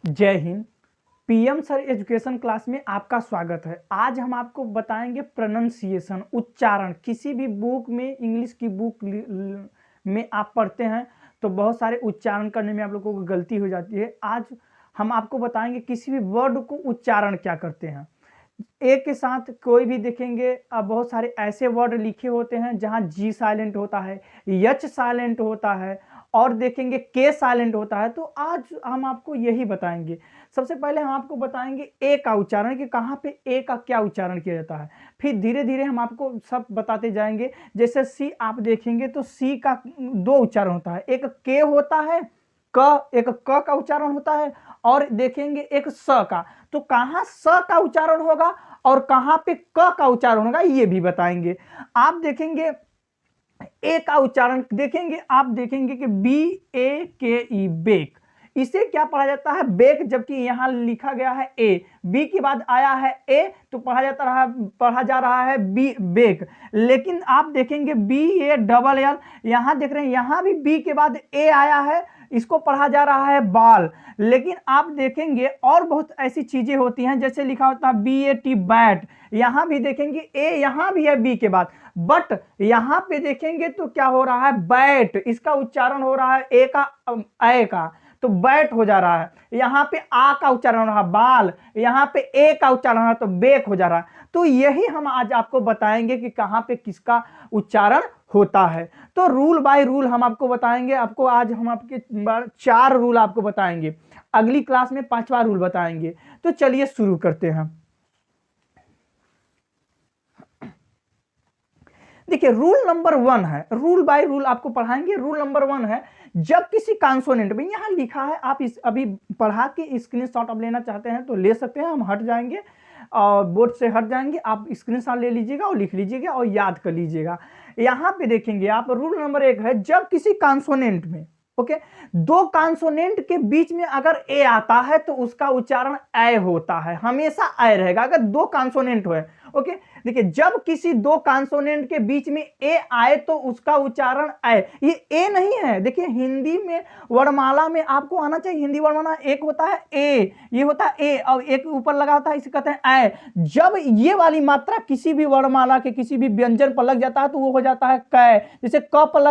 जय Hind. PM sir education class में आपका स्वागत है। आज हम आपको बताएंगे प्रोनाउंसिएशन, उच्चारण। किसी भी बुक में, इंग्लिश की बुक में आप पढ़ते हैं तो बहुत सारे उच्चारण करने में आप लोगों को गलती हो जाती है। आज हम आपको बताएंगे किसी भी वर्ड को उच्चारण क्या करते हैं। एक के साथ कोई भी देखेंगे, अब बहुत सारे ऐसे वर्ड लिखे होते हैं जहां जी साइलेंट होता है, यच साइलेंट होता है और देखेंगे के साइलेंट होता है। तो आज हम आपको यही बताएंगे। सबसे पहले हम आपको बताएंगे ए का उच्चारण, कि कहाँ पे ए का क्या उच्चारण किया जाता है। फिर धीरे धीरे हम आपको सब बताते जाएंगे। जैसे सी आप देखेंगे तो सी का दो उच्चारण होता है, एक के होता है, एक क का उच्चारण होता है और देखेंगे एक स का। तो कहाँ स का उच्चारण होगा और कहाँ पे क का उच्चारण होगा ये भी बताएंगे। आप देखेंगे ए का उच्चारण देखेंगे, आप देखेंगे कि बी ए के ई, बेक। इसे क्या पढ़ा जाता है? बेक। जबकि यहां लिखा गया है ए, बी के बाद आया है ए तो पढ़ा जा रहा है बी, बेक। लेकिन आप देखेंगे बी ए डबल एल, यहां देख रहे हैं यहां भी बी के बाद ए आया है, इसको पढ़ा जा रहा है बाल। लेकिन आप देखेंगे और बहुत ऐसी चीजें होती हैं, जैसे लिखा होता है बी ए टी, बैट। यहां भी देखेंगे ए यहां भी है बी के बाद, बट यहां पे देखेंगे तो क्या हो रहा है? बैट। इसका उच्चारण हो रहा है ए का, ए का, तो बैट हो जा रहा है। यहां पे आ का उच्चारण हो रहा है बाल, यहां पे ए का उच्चारण हो रहा है तो बेक हो जा रहा है। तो यही हम आज आपको बताएंगे कि कहां पे किसका उच्चारण होता है। तो रूल बाय रूल हम आपको बताएंगे। आपको आज हम आपके 4 रूल आपको बताएंगे, अगली क्लास में 5वां रूल बताएंगे। तो चलिए शुरू करते हैं। देखिए रूल नंबर 1 है, रूल बाय रूल आपको पढ़ाएंगे। रूल नंबर 1 है, जब किसी कॉन्सोनेंट में, यहां लिखा है, आप इस अभी पढ़ा के स्क्रीनशॉट आप लेना चाहते हैं तो ले सकते हैं। हम हट जाएंगे और बोर्ड से हट जाएंगे, आप स्क्रीनशॉट ले लीजिएगा और लिख लीजिएगा और याद कर लीजिएगा। यहां पे देखेंगे आप, रूल नंबर 1 है, जब किसी कॉन्सोनेंट में, ओके, दो कॉन्सोनेंट के बीच में अगर ए आता है तो उसका उच्चारण ए होता है, हमेशा ए रहेगा अगर दो कॉन्सोनेंट हो। ओके, देखिए जब किसी दो कॉन्सोनेंट के बीच में ए आए तो उसका उच्चारण ए। ये ए नहीं है, देखिए हिंदी में वर्णमाला में आपको आना चाहिए। हिंदी वर्णमाला एक होता है ए, ये होता है ए और एक ऊपर लगा होता है, इसे कहते हैं ए। जब ये वाली मात्रा किसी भी वर्णमाला के किसी भी व्यंजन पर लग जाता है तो वो हो जाता है कै। जैसे क पर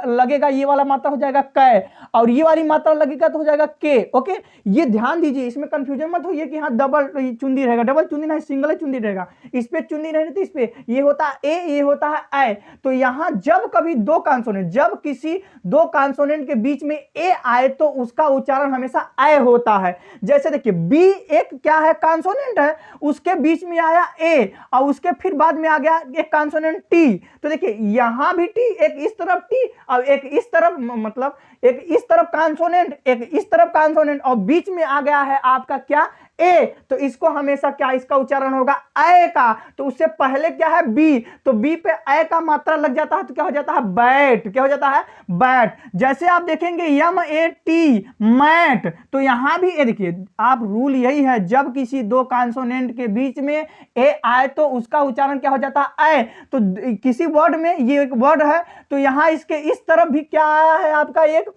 लगेगा ये वाला मात्रा हो जाएगा कै, और ये वाली मात्रा लगेगा तो हो जाएगा के। ओके, ये ध्यान दीजिए, इसमें कंफ्यूजन मत होइए कि हाँ डबल चुंदी रहेगा, डबल चुंदी नहीं, सिंगल चुंदी रहेगा। इस पे चुंदी नहीं रहती, इस पे ये होता है ए, ये होता है ए। तो यहां जब कभी दो कॉन्सोनेंट, जब किसी दो कॉन्सोनेंट के बीच में ए आए तो उसका उच्चारण हमेशा ए होता है। जैसे देखिए बी एक क्या है? कॉन्सोनेंट है, उसके बीच में आया ए और उसके फिर बाद में आ गया एक कॉन्सोनेंट टी। तो देखिए यहां भी टी, एक इस तरफ टी और एक इस तरफ, मतलब एक इस तरफ कॉन्सोनेंट, एक इस तरफ कॉन्सोनेंट, और बीच में आ गया है आपका क्या? ए। तो इसको हमेशा क्या, इसका उच्चारण होगा ए का। तो उससे पहले क्या है? बी, तो बी पे ए का मात्रा लग जाता है तो क्या हो जाता है? बैट। क्या हो जाता है? बैट। जैसे आप देखेंगे यम ए टी, मैट, तो यहां भी ए, देखिए आप रूल यही है, जब किसी दो कॉन्सोनेंट के बीच में ए आए तो उसका उच्चारण क्या हो जाता है? ए। तो किसी वर्ड में, ये एक वर्ड है तो यहां इसके इस तरफ भी क्या आया है? आपका एक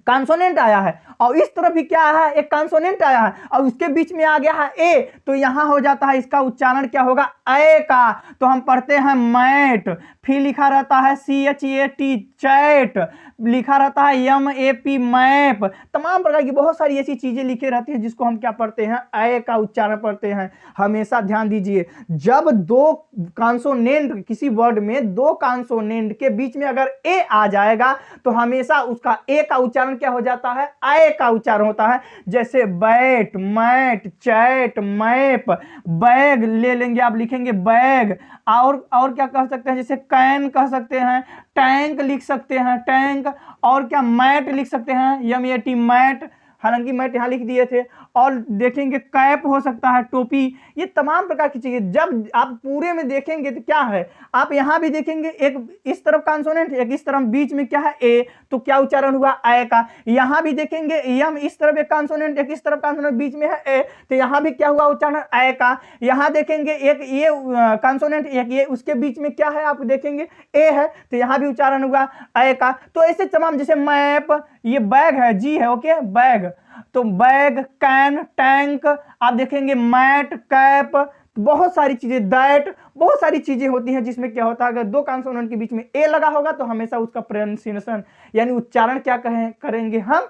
कॉन्सोनेंट आया है और इस तरफ भी क्या आया है? एक कॉन्सोनेंट आया है और उसके बीच में आ गया है ए। तो यहां हो जाता है इसका उच्चारण क्या होगा? ए का। तो हम पढ़ते हैं मैट, फिर लिखा रहता है C H A T, chat, लिखा रहता है एम ए पी, मैप। तमाम प्रकार की बहुत सारी ऐसी चीजें लिखी रहती है जिसको हम क्या पढ़ते हैं? ए का उच्चारण पढ़ते हैं। हमेशा ध्यान दीजिए, जब दो कॉन्सोनेंट, किसी वर्ड में दो कॉन्सोनेंट के बीच में अगर ए आ जाएगा तो हमेशा उसका ए का उच्चारण क्या हो जाता है? ए का उच्चारण होता है। जैसे bat, mat, chat, map, bag ले लेंगे, आप लिखेंगे बैग। और क्या कह सकते हैं? जैसे कैन कह सकते हैं, टैंक लिख सकते हैं, टैंक। और क्या? मैट लिख सकते हैं, यम ए टी, मैट। हालांकि मैट यहां लिख दिए थे। और देखेंगे कैप हो सकता है, टोपी। ये तमाम प्रकार की चीजें जब आप पूरे में देखेंगे तो क्या है? आप यहां भी देखेंगे एक इस तरफ कॉन्सोनेंट, एक इस तरफ, बीच में क्या है? ए। तो क्या उच्चारण हुआ? ए का। यहां भी देखेंगे यम, इस तरफ एक कॉन्सोनेंट, एक इस तरफ कॉन्सोनेंट, बीच में है ए। तो यहां भी क्या हुआ? उच्चारण ए का। यहां देखेंगे एक ये कॉन्सोनेंट, एक ये, उसके बीच में क्या है? आप देखेंगे ए है, तो यहां भी उच्चारण हुआ ए का। तो ऐसे तमाम, जैसे मैप, ये बैग है, जी है, ओके, बैग। तो बैग, कैन, टैंक, आप देखेंगे मैट, कैप, बहुत सारी चीजें, दैट, बहुत सारी चीजें होती हैं जिसमें क्या होता है, अगर दो कॉन्सोनेंट के बीच में ए लगा होगा तो हमेशा उसका प्रोनाउंसिएशन यानी उच्चारण क्या करेंगे हम,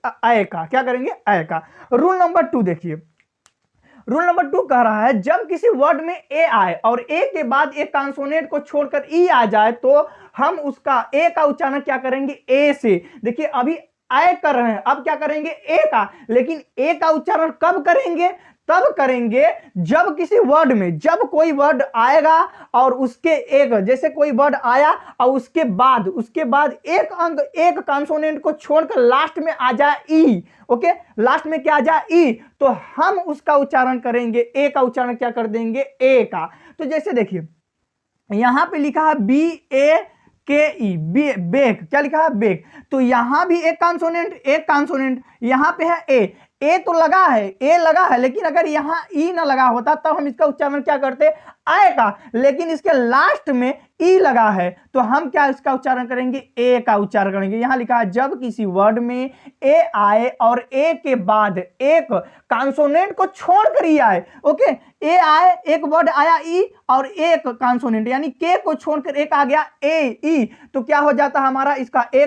अय का, क्या करेंगे, अय का। रूल नंबर 2 देखिए, रूल नंबर 2 कह रहा है जब किसी वर्ड में ए आए और ए के बाद एक कॉन्सोनेंट को छोड़कर ई आ जाए तो हम उसका ए का उच्चारण क्या करेंगे, ए से। देखिए अभी आय कर रहे हैं, अब क्या करेंगे, ए का, लेकिन ए का उच्चारण कब करेंगे, तब करेंगे जब किसी वर्ड में, जब कोई वर्ड आएगा और उसके एक, जैसे कोई वर्ड आया और उसके बाद एक अंक, एक कॉन्सोनेंट को छोड़कर लास्ट में आ जाए ई, ओके, लास्ट में क्या आ जाए, ई, तो हम उसका उच्चारण करेंगे, ए का उच्चारण क्या कर देंगे, ए का। तो जैसे देखिए यहां पे लिखा है बी ए के ई, बेक, क्या लिखा है, बेक, तो यहां भी एक कॉन्सोनेंट यहां पे है ए तो लगा है, ए लगा है, लेकिन अगर यहां ई ना लगा होता तब हम इसका उच्चारण क्या करते, आए का, लेकिन इसके लास्ट में ई लगा है तो हम क्या इसका उच्चारण करेंगे, ए का उच्चारण करेंगे। यहां लिखा है जब किसी वर्ड में ए आए और ए के बाद एक कॉन्सोनेंट को छोड़कर ई आए, ओके, ए आए, एक वर्ड आया ई और एक कॉन्सोनेंट यानी के को छोड़कर एक आ गया ए ई, तो क्या हो जाता है हमारा, इसका ए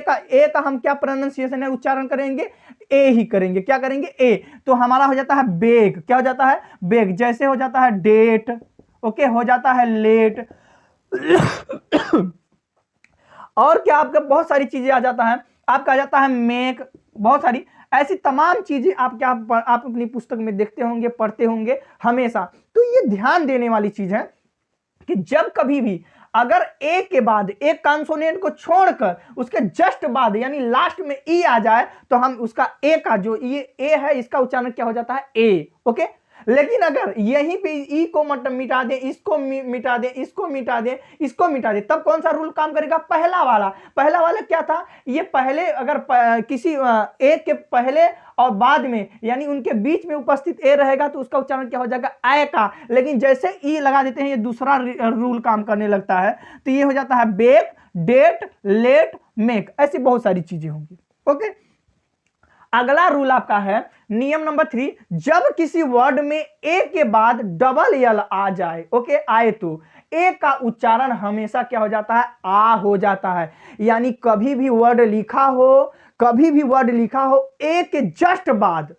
का हम क्या प्रोनाउंसिएशन है, उच्चारण करेंगे, ए ही करेंगे, क्या करेंगे, ए, तो हमारा हो जाता है बेग, क्या हो जाता है, बेग, जैसे हो जाता है डेट, ओके, हो जाता है लेट और क्या आपका बहुत सारी चीजें आ जाता है, आपका आ जाता है मेक, बहुत सारी ऐसी तमाम चीजें आप क्या आप अपनी पुस्तक में देखते होंगे, पढ़ते होंगे हमेशा। तो ये ध्यान देने वाली चीज है कि जब कभी भी अगर ए के बाद एक कॉन्सोनेंट को छोड़कर उसके जस्ट बाद यानी लास्ट में ई आ जाए तो हम उसका ए का जो ये ए है इसका उच्चारण क्या हो जाता है, ए, ओके। लेकिन अगर यहीं पे ई को मिटा दें, इसको मिटा दें, इसको मिटा दें, इसको मिटा दें, तब कौन सा रूल काम करेगा, पहला वाला क्या था, ये पहले अगर किसी ए के पहले और बाद में यानी उनके बीच में उपस्थित ए रहेगा तो उसका उच्चारण क्या हो जाएगा, आय का, लेकिन जैसे ई लगा देते हैं ये दूसरा रूल काम करने लगता है, तो ये हो जाता है बेक, डेट, लेट, मेक, ऐसी बहुत सारी चीजें होंगी, ओके। अगला रूल आपका है नियम नंबर 3, जब किसी वर्ड में ए के बाद डबल यल आ जाए, ओके, आए तो ए का उच्चारण हमेशा क्या हो जाता है, आ हो जाता है। यानी कभी भी वर्ड लिखा हो ए के जस्ट बाद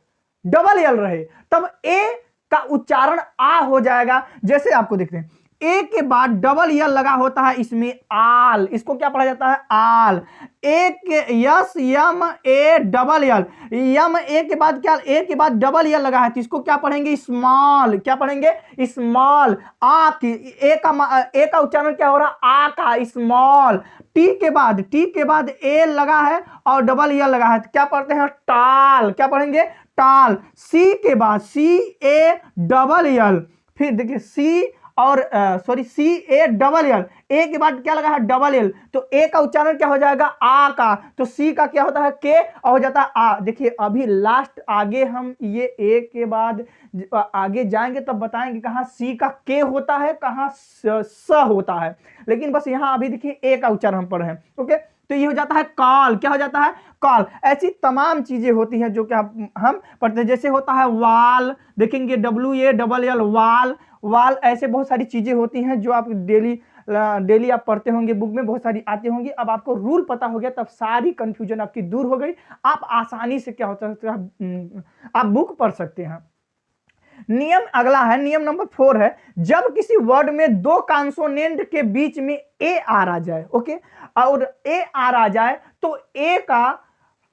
डबल यल रहे तब ए का उच्चारण आ हो जाएगा। जैसे आपको देखते हैं ए के बाद डबल यल लगा होता है इसमें आल, इसको क्या पढ़ा जाता है, आल, एक yes Yama A double L, यम ए के बाद क्या, ए के बाद डबल यल लगा है तो इसको क्या पढ़ेंगे, स्मॉल, क्या पढ़ेंगे, स्मॉल, आ की ए का उच्चारण क्या हो रहा, आ का, स्मॉल, टी के बाद ए लगा है और डबल यल लगा है तो क्या पढ़ते हैं, टाल, क्या पढ़ेंगे, टाल, सी के बाद सी ए डबल यल, फिर देखिए सी और सी ए डबल एल, ए के बाद क्या लगा है, डबल एल, तो ए का उच्चारण क्या हो जाएगा, आ का, तो सी का क्या होता है, के, और हो जाता है आ। देखिए अभी लास्ट आगे हम ये ए के बाद आगे जाएंगे तब बताएंगे कहां सी का के होता है, कहां स होता है, लेकिन बस यहां अभी देखिए ए का उच्चारण हम पढ़ रहे हैं, ओके। तो ये हो जाता है कॉल, क्या हो जाता है, कॉल। ऐसी तमाम चीजें होती हैं जो कि हम पढ़ते हैं, जैसे होता है वाल, देखेंगे WALL, वाल, वाल, ऐसे बहुत सारी चीजें होती हैं जो आप डेली आप पढ़ते होंगे, बुक में बहुत सारी आती होंगी। अब आपको रूल पता हो गया तब सारी कंफ्यूजन आपकी दूर हो गई, आप आसानी से क्या होता है आप बुक पढ़ सकते हैं। नियम अगला है, नियम नंबर 4 है, जब किसी वर्ड में दो कॉन्सोनेंट के बीच में ए आर आ जाए, ओके, और ए आर आ जाए तो ए का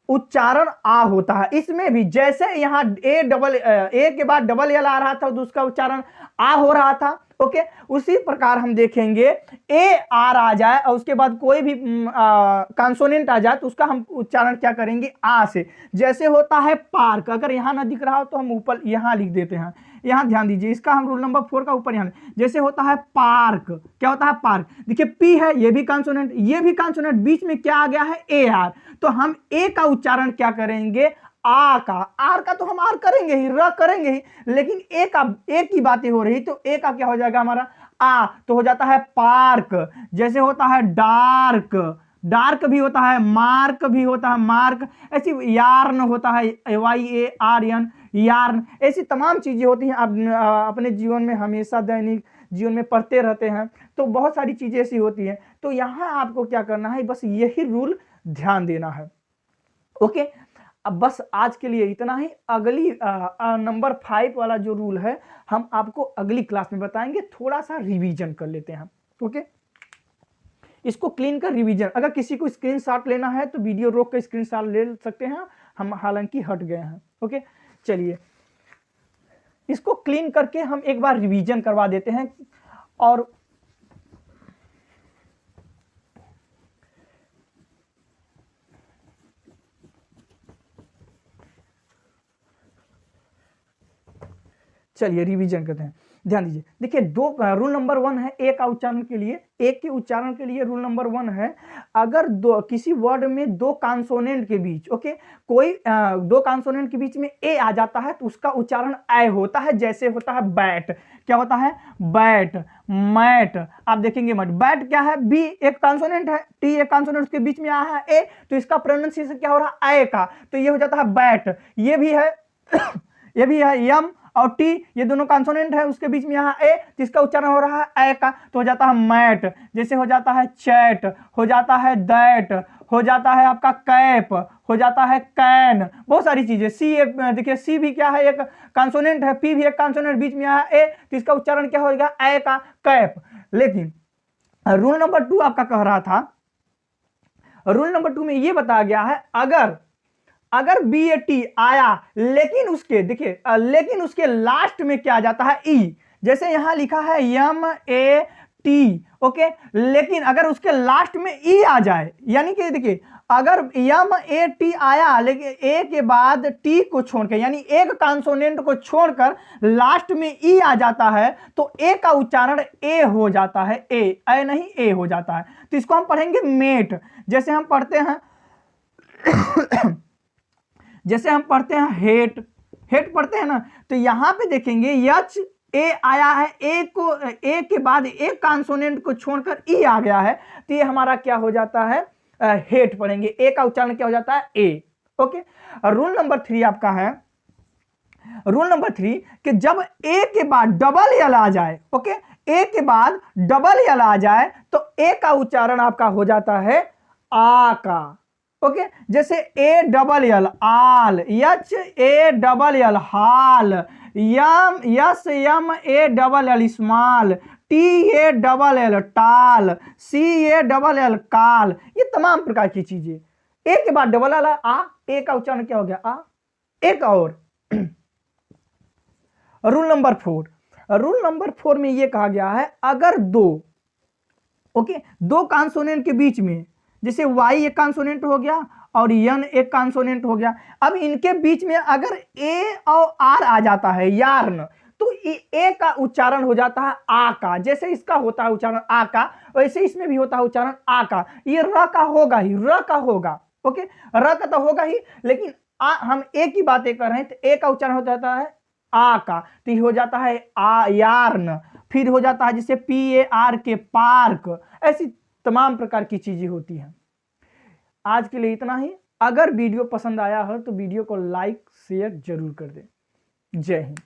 उच्चारण आ होता है। इसमें भी जैसे यहां ए के बाद डबल एल आ रहा था तो उसका उच्चारण आ हो रहा था, ओके, उसी प्रकार हम देखेंगे ए आर आ जाए और उसके बाद कोई भी कॉन्सोनेंट आ जाए तो उसका हम उच्चारण क्या करेंगे, आ से। जैसे होता है पार्क, अगर यहां ना दिख रहा हो तो हम ऊपर यहां लिख देते हैं, यहां ध्यान दीजिए, इसका हम रूल नंबर 4 का ऊपर यहां, जैसे होता है पार्क, क्या होता है, पार्क, देखिए पी है, ये भी कॉन्सोनेंट, ये भी कॉन्सोनेंट, बीच में क्या आ गया है, ए आर, तो हम ए का उच्चारण क्या करेंगे, आ का, आर का तो हम आर करेंगे ही, र करेंगे ही, लेकिन ए की बातें हो रही तो ए का क्या हो जाएगा हमारा, आ, तो हो जाता है पार्क। जैसे होता है डार्क, डार्क भी होता है, मार्क भी होता है, मार्क, ऐसी यार्न होता है, YARN, यार्न, ऐसी तमाम चीजें होती हैं। आप अपने जीवन में हमेशा दैनिक जीवन में पढ़ते रहते हैं, तो बहुत सारी चीजें ऐसी होती हैं। तो यहाँ आपको क्या करना है, बस यही रूल ध्यान देना है। ओके, अब बस आज के लिए इतना ही। अगली नंबर 5 वाला जो रूल है हम आपको अगली क्लास में बताएंगे। थोड़ा सा रिवीजन कर लेते हैं। ओके, इसको क्लीन कर रिवीजन। अगर किसी को स्क्रीनशॉट लेना है तो वीडियो रोक कर स्क्रीनशॉट ले सकते हैं, हम हालांकि हट गए हैं। ओके, चलिए इसको क्लीन करके हम एक बार रिवीजन करवा देते हैं। और चलिए रिवीजन करते हैं, ध्यान दीजिए। देखिए दो रूल नंबर 1 है ए का उच्चारण के लिए, एक के उच्चारण के लिए रूल नंबर 1 है, अगर दो किसी वर्ड में दो कॉन्सोनेंट के बीच, ओके, कोई दो कॉन्सोनेंट के बीच में ए आ जाता है तो उसका उच्चारण ऐ होता है। जैसे होता है बैट, क्या होता है, बैट, मैट। आप देखेंगे मत, बैट क्या है, बी एक कॉन्सोनेंट है, टी एक कॉन्सोनेंट, उसके बीच में आया है ए, तो इसका प्रोनाउंसिएशन क्या हो रहा है, ऐ का, तो ये हो जाता है बैट। ये भी है ये भी है यम और टी, ये दोनों कॉन्सोनेंट है, उसके बीच में यहाँ ए, जिसका उच्चारण हो रहा है ए का, तो हो जाता है मैट। जैसे हो जाता है चैट, हो जाता है दैट, हो जाता है आपका कैप, हो जाता है कैन, बहुत सारी चीजें। सी देखिए, सी भी क्या है, एक कॉन्सोनेंट है, पी भी एक कॉन्सोनेंट, बीच में आया ए, तो इसका उच्चारण क्या होगा, ए का, कैप। लेकिन रूल नंबर 2 आपका कह रहा था, रूल नंबर 2 में ये बताया गया है, अगर BAT आया लेकिन उसके, देखिए लेकिन उसके लास्ट में क्या आ जाता है, ई। जैसे यहां लिखा है MAT, ओके, लेकिन अगर उसके लास्ट में ई आ जाए, यानी कि देखिए अगर MAT आया लेकिन ए के बाद टी को छोड़कर, यानी एक कॉन्सोनेंट को छोड़कर लास्ट में ई आ जाता है, तो ए का उच्चारण ए हो जाता है, ए नहीं ए हो जाता है। तो इसको हम पढ़ेंगे मेट। जैसे हम पढ़ते हैं जैसे हम पढ़ते हैं हेट, हेट पढ़ते हैं ना, तो यहां पे देखेंगे यच ए आया है, ए के बाद एक कॉन्सोनेंट को छोड़कर ई आ गया है, तो ये हमारा क्या हो जाता है, हेट पढ़ेंगे। ए का उच्चारण क्या हो जाता है, ए। ओके, रूल नंबर 3 आपका है, रूल नंबर 3 कि जब ए के बाद डबल यल आ जाए, ओके, ए के बाद डबल यल आ जाए तो ए का उच्चारण आपका हो जाता है आ का। ओके, जैसे A double L all, H A double L hall, M S Yama A double L small, T A double L टाल, सी ए डबल यल काल, ये तमाम प्रकार की चीजें। ए के बाद डबल यल आ, ए का उच्चारण क्या हो गया, आ। एक और रूल नंबर 4, रूल नंबर 4 में यह कहा गया है, अगर दो, ओके, दो कॉन्सोनेंट के बीच में, जैसे वाई एक कॉन्सोनेंट हो गया और यन एक कॉन्सोनेंट हो गया, अब इनके बीच में अगर ए और आर आ जाता है, यार्न, तो ए का उच्चारण हो जाता है आ का। जैसे इसका होता है उच्चारण आ का, वैसे इसमें भी होता है उच्चारण आ का। ये र का होगा ही, र का होगा, ओके, र का तो होगा ही, लेकिन हम ए की बातें कर रहे हैं, तो ए का उच्चारण हो जाता है आ का, तो ये हो जाता है आ यार्न। फिर हो जाता है जैसे PAR के पार्क, ऐसी तमाम प्रकार की चीजें होती हैं। आज के लिए इतना ही। अगर वीडियो पसंद आया हो तो वीडियो को लाइक शेयर जरूर कर दें। जय हिंद।